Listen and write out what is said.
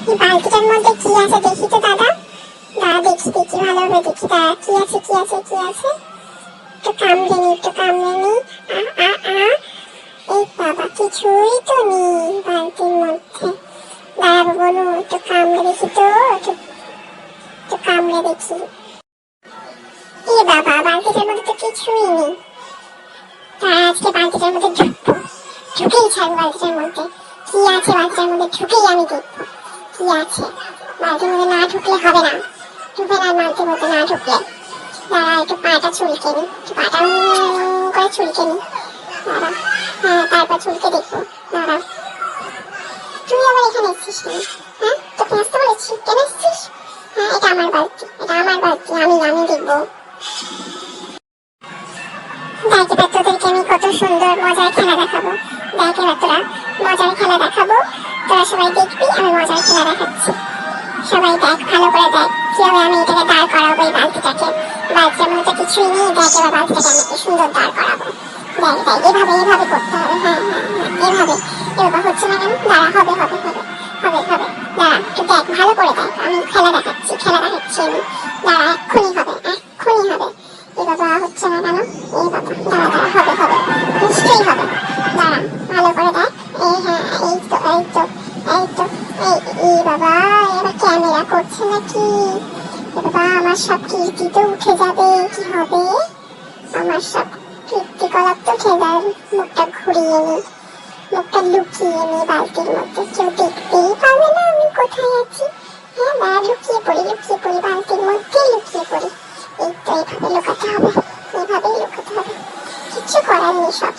এই বালতিটার মধ্যে কি আছে দেখি তো দাদা। দাদা দেখি ভালোভাবে দেখি। দাদা কি আছে। একটু কামড়ে নি। এই বাবা কিছুই তো নেই বালতির মধ্যে। দাঁড়াবো বলু একটু কামড়ে দেখি তো। একটু কামড়ে দেখি। এ বাবা বালতিটার মধ্যে তো কিছুই নেই। তাই আজকে বালতিটার মধ্যে ঢুকেই ছাড়বো। বালতিটার মধ্যে কি আছে, বালতিটার মধ্যে ঢুকেই আমি দেখবো কি আছে। বালতির মধ্যে না ঢুকলে হবে না। বালতির মধ্যে না ঢুকলে। দাঁড়া একটু পাটা চুলকে নি। করে চুলকে নি। দাঁড়া, হ্যাঁ তারপর চুলকে দেখবো। দাঁড়া, তুই আবার এখানে এসছিস কেন? হ্যাঁ তোকে আসতে বলেছি, কেন এসছিস? হ্যাঁ এটা আমার বালতি, আমি দেখবো। দেখ এবার তোদেরকে আমি কত সুন্দর মজার খেলা দেখাবো। দেখ এবার তোরা মজার খেলা দেখাবো। তোরা সবাই দেখবি আমি মজার খেলা দেখাচ্ছি। সবাই দেখ, ভালো করে দেখ কিভাবে আমি এটাকে দাঁড় করাবো। এই বালতিটার মধ্যে কিছুই নেই। দেখ এবার বালতিটাকে আমি কি সুন্দর দাঁড় করাবো। দেখ এভাবে করতে হবে। হ্যাঁ এভাবে হচ্ছে না কেন? দাঁড়া, হবে। দাঁড়া একটু দেখ, ভালো করে দেখ। আমি খেলা দেখাচ্ছি আমি। দাঁড়া এক্ষুনি হবে। এ বাবা হচ্ছে না কেন? এ বাবা দাঁড়া, হবে নিশ্চয়ই হবে। দাঁড়া ভালো করে দেখ। এই তো এই বাবা এবার ক্যামেরা করছে নাকি? এ বাবা আমার সব কীর্তি তো উঠে যাবে। কি হবে? আমার সব কীর্তিকলাপ তো উঠে যাবে। মুখটা ঘুরিয়ে নি, মুখটা লুকিয়ে নি বালতির মধ্যে। কেউ দেখতেই পাবে না আমি কোথায় আছি। হ্যাঁ দাঁড়া, লুকিয়ে পড়ি বালতির মধ্যে লুকিয়ে পড়ি। এই তো এইভাবে লুকাতে হবে। কিচ্ছু করার নেই, সব